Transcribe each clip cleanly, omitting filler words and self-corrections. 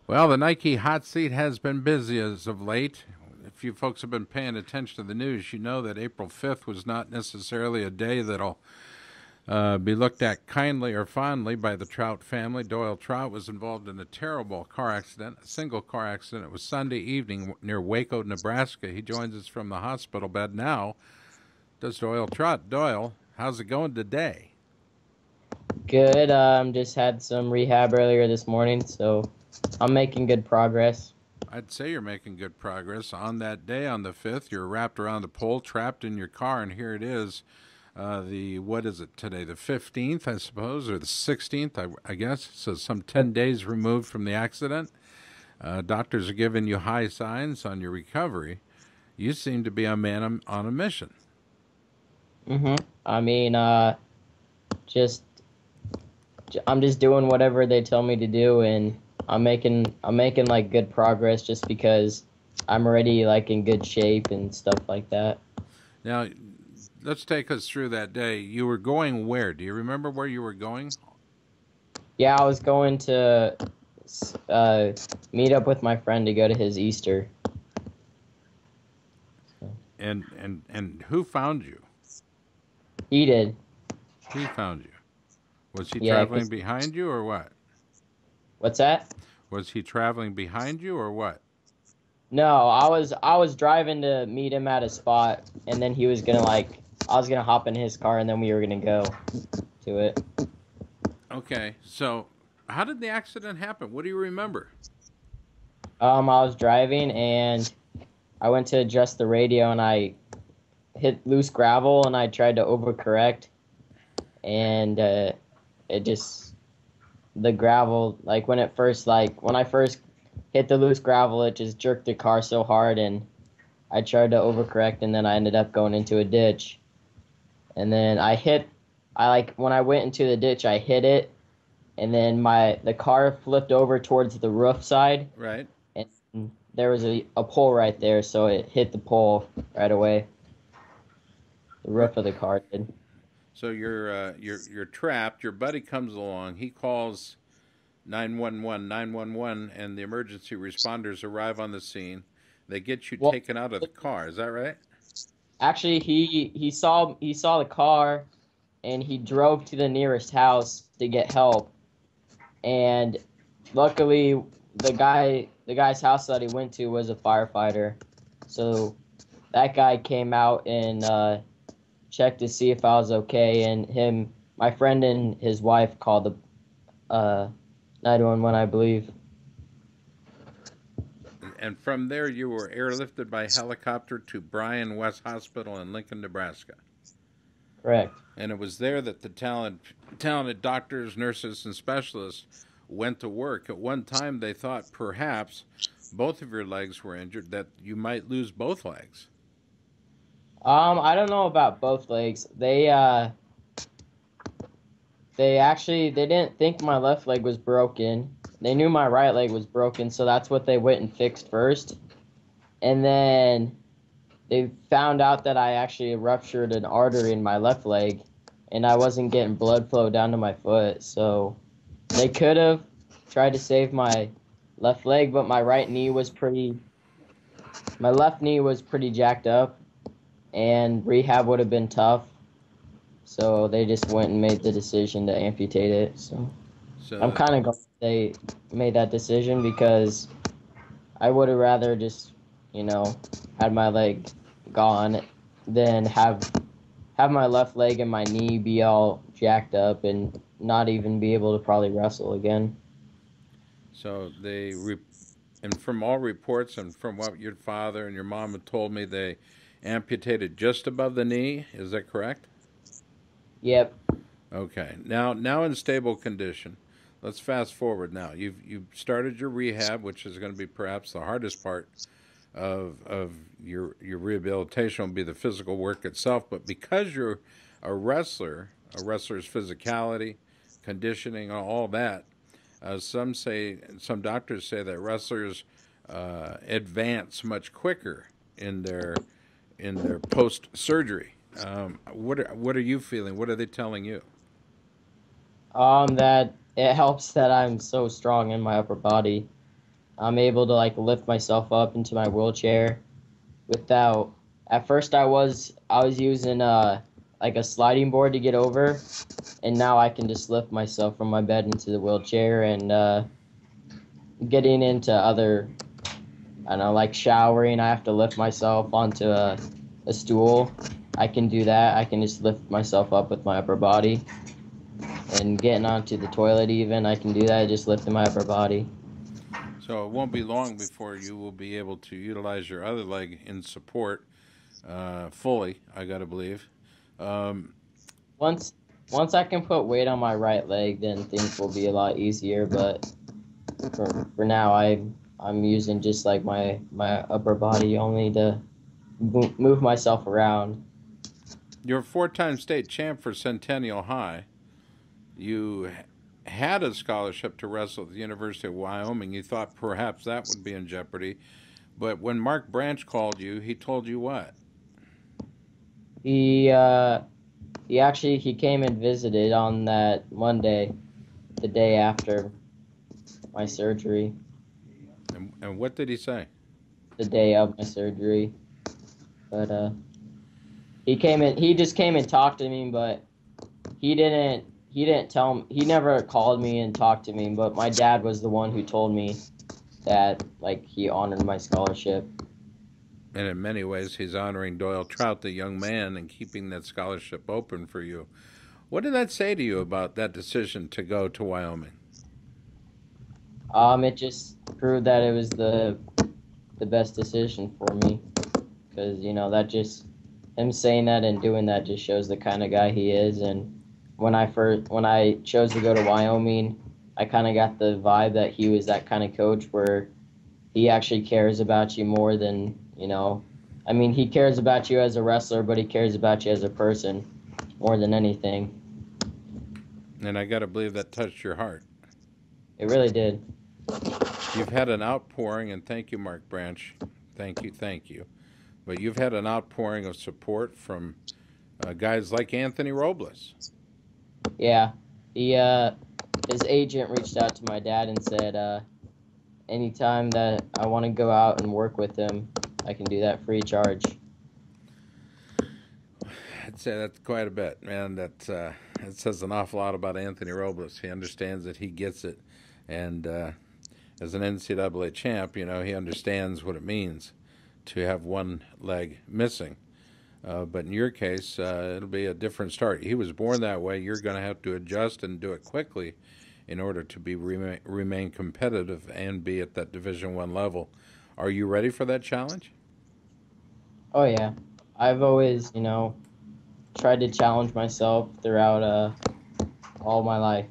Well, the Nike hot seat has been busy as of late. If you folks have been paying attention to the news, you know that April 5th was not necessarily a day that'll be looked at kindly or fondly by the Trout family. Doyle Trout was involved in a terrible car accident, a single car accident. It was Sunday evening near Waco, Nebraska. He joins us from the hospital bed now. Does Doyle Trout? Doyle, how's it going today? Good. Just had some rehab earlier this morning, so I'm making good progress. I'd say you're making good progress. On that day, on the 5th, you're wrapped around the pole, trapped in your car, and here it is. What is it today? The 15th, I suppose, or the 16th, I guess. So some 10 days removed from the accident. Doctors are giving you high signs on your recovery. You seem to be a man on a mission. I mean, just I'm just doing whatever they tell me to do, and I'm making like good progress just because I'm already like in good shape and stuff like that. Now, let's take us through that day. You were going where? Do you remember where you were going? Yeah, I was going to uh, meet up with my friend to go to his Easter. And who found you? He did. He found you. Was he Yeah, traveling 'cause behind you or what? what's that? Was he traveling behind you or what? No, I was driving to meet him at a spot, and then he was gonna like I was gonna hop in his car, and then we were gonna go to it. Okay, so how did the accident happen? What do you remember? I was driving, and I went to adjust the radio, and I hit loose gravel, and I tried to overcorrect, and it just the gravel like when I first hit the loose gravel, it just jerked the car so hard, and I tried to overcorrect, and then I ended up going into a ditch. And then I like when I went into the ditch, I hit it, and then the car flipped over towards the roof side, Right. and there was a pole right there, so it hit the pole right away. The Right. roof of the car did. So you're trapped. Your buddy comes along. He calls 911, and the emergency responders arrive on the scene. They get you Well, taken out of the car. Is that right? actually, he saw the car, and he drove to the nearest house to get help. And luckily, the guy's house that he went to was a firefighter, so that guy came out and checked to see if I was okay. And my friend and his wife called the 911, I believe. And from there, you were airlifted by helicopter to Bryan West Hospital in Lincoln, Nebraska. Correct. And it was there that the talented doctors, nurses, and specialists went to work. At one time, they thought perhaps both of your legs were injured, that you might lose both legs. I don't know about both legs. They didn't think my left leg was broken. They knew my right leg was broken, so that's what they went and fixed first. And then they found out that I actually ruptured an artery in my left leg, and I wasn't getting blood flow down to my foot. So they could have tried to save my left leg, but my left knee was pretty jacked up, and rehab would have been tough. So they just went and made the decision to amputate it. So I'm So, kind of glad they made that decision because I would have rather just, had my leg gone than have my left leg and my knee be all jacked up and not even be able to probably wrestle again. so and from all reports and from what your father and your mom had told me, they amputated just above the knee. Is that correct? Yep. Okay. Now in stable condition. Let's fast forward now. You've started your rehab, which is going to be perhaps the hardest part of your rehabilitation will be the physical work itself. But because you're a wrestler's physicality, conditioning, all that, some doctors say that wrestlers advance much quicker in their post surgery. What are you feeling? What are they telling you? That it helps that I'm so strong in my upper body. I'm able to like lift myself up into my wheelchair without. At first, I was using like a sliding board to get over, and now I can just lift myself from my bed into the wheelchair and getting into other. I don't know, like showering. I have to lift myself onto a stool. I can do that. I can just lift myself up with my upper body, and getting onto the toilet even. I can do that. Just lifting my upper body. So it won't be long before you will be able to utilize your other leg in support fully, I got to believe. Um, Once once I can put weight on my right leg, then things will be a lot easier. But for now, I'm using just like my upper body only to move myself around. you're a four-time state champ for Centennial High. You had a scholarship to wrestle at the University of Wyoming. You thought perhaps that would be in jeopardy. But when Mark Branch called you, he told you what? He uh he came and visited on that Monday, the day after my surgery, And what did he say? the day of my surgery. But he came in. He just came and talked to me, but he didn't tell me. He never called me and talked to me. But my dad was the one who told me that like he honored my scholarship. And in many ways, he's honoring Doyle Trout, the young man, and keeping that scholarship open for you. What did that say to you about that decision to go to Wyoming? It just proved that it was the best decision for me because that just him saying that and doing that just shows the kind of guy he is. And when I chose to go to Wyoming, I kind of got the vibe that he was that kind of coach where he actually cares about you more than I mean, he cares about you as a wrestler, but he cares about you as a person more than anything. And I got to believe that touched your heart. It really did. You've had an outpouring, and thank you, Mark Branch. Thank you, thank you. But you've had an outpouring of support from guys like Anthony Robles. Yeah, he his agent reached out to my dad and said, anytime that I want to go out and work with him, I can do that free charge. I'd say that's quite a bit, man. That says an awful lot about Anthony Robles. He understands it, he gets it, and as an NCAA champ, he understands what it means to have one leg missing. But in your case, it'll be a different start. He was born that way. You're going to have to adjust and do it quickly in order to remain competitive and be at that Division One level. Are you ready for that challenge? Oh yeah, I've always tried to challenge myself throughout all my life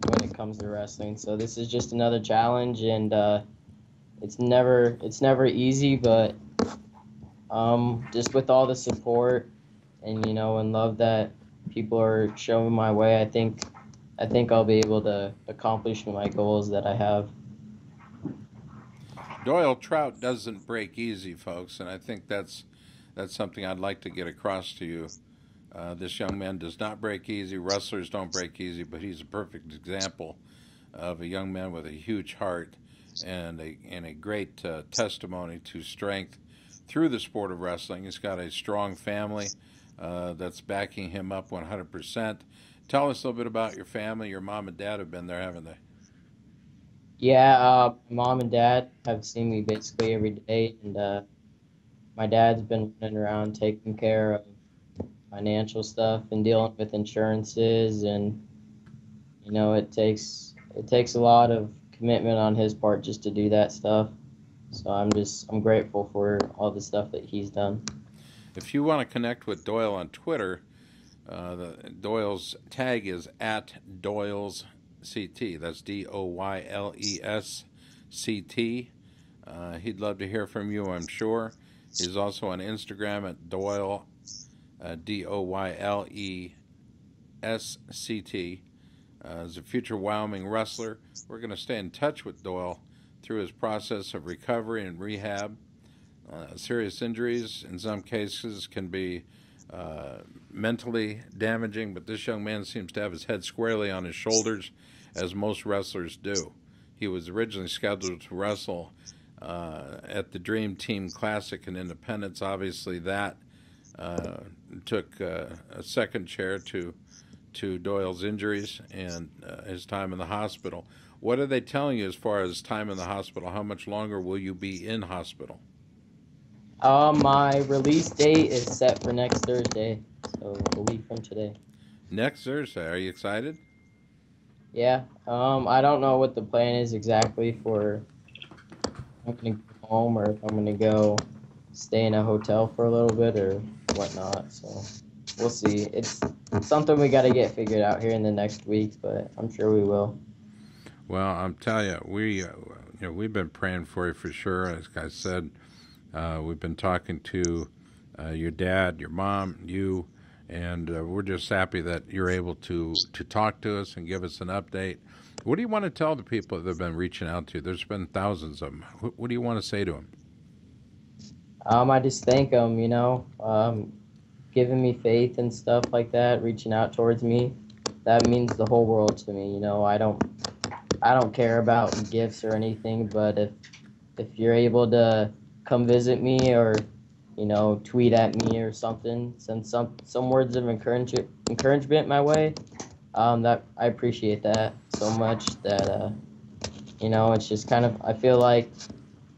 when it comes to wrestling. So this is just another challenge, and it's never easy, but just with all the support and and love that people are showing my way, I think I'll be able to accomplish my goals that I have. Doyle Trout doesn't break easy, folks, and I think that's something I'd like to get across to you. This young man does not break easy. Wrestlers don't break easy, but he's a perfect example of a young man with a huge heart and a great testimony to strength through the sport of wrestling. He's got a strong family that's backing him up 100%. Tell us a little bit about your family. Your mom and dad have been there, haven't they? Yeah, mom and dad have seen me basically every day, and my dad's been running around taking care of financial stuff and dealing with insurances, and it takes a lot of commitment on his part just to do that stuff. So I'm grateful for all the stuff that he's done. If you want to connect with Doyle on Twitter, Doyle's tag is at Doyle's CT. That's DOYLESCT. He'd love to hear from you, I'm sure. He's also on Instagram at Doyle, DOYLESCT. As a future Wyoming wrestler, we're going to stay in touch with Doyle through his process of recovery and rehab. Serious injuries, in some cases, can be mentally damaging, but this young man seems to have his head squarely on his shoulders, as most wrestlers do. He was originally scheduled to wrestle at the Dream Team Classic in Independence. Obviously, that took a second chair to Doyle's injuries and his time in the hospital. What are they telling you as far as time in the hospital? How much longer will you be in hospital? My release date is set for next Thursday, so a week from today. Next Thursday. Are you excited? Yeah. I don't know what the plan is exactly for if I'm gonna go home or if I'm gonna go stay in a hotel for a little bit or whatnot. So we'll see. It's something we got to get figured out here in the next weeks, but I'm sure we will. Well, I'm telling you, we've been praying for you for sure. As I said, we've been talking to your dad, your mom, you, and we're just happy that you're able to talk to us and give us an update. What do you want to tell the people that have been reaching out to you? There's been thousands of them. What do you want to say to them? I just thank them, giving me faith and stuff like that, reaching out towards me. That means the whole world to me. I don't care about gifts or anything, but if you're able to come visit me or tweet at me or something, send some words of encouragement my way. That I appreciate that so much that it's just kind of I feel like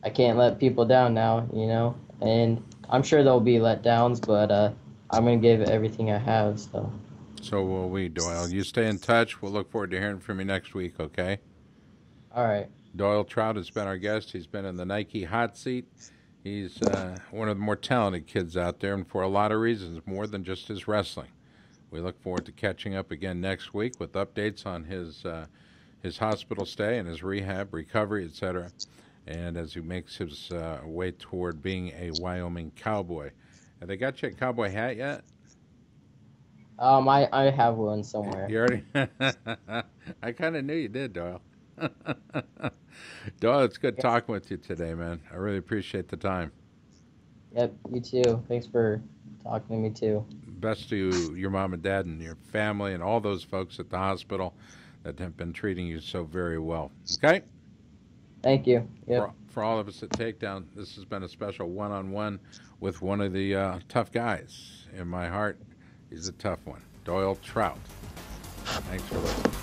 I can't let people down now, and I'm sure there'll be letdowns, but I'm gonna give everything I have. So will we, Doyle. You stay in touch. We'll look forward to hearing from you next week, okay? All right. Doyle Trout has been our guest. He's been in the Nike hot seat. He's one of the more talented kids out there, and for a lot of reasons, more than just his wrestling. We look forward to catching up again next week with updates on his hospital stay and his rehab, recovery, etc. And as he makes his way toward being a Wyoming cowboy. Have they got you a cowboy hat yet? I have one somewhere. You already? I kind of knew you did, Doyle. Doyle, it's good talking with you today, man. I really appreciate the time. Yep, you too. Thanks for talking to me too. Best to your mom and dad and your family and all those folks at the hospital that have been treating you so very well. Okay? Thank you. Yep. For all of us at Takedown, this has been a special one-on-one with one of the tough guys. In my heart, he's a tough one. Doyle Trout. Thanks for listening.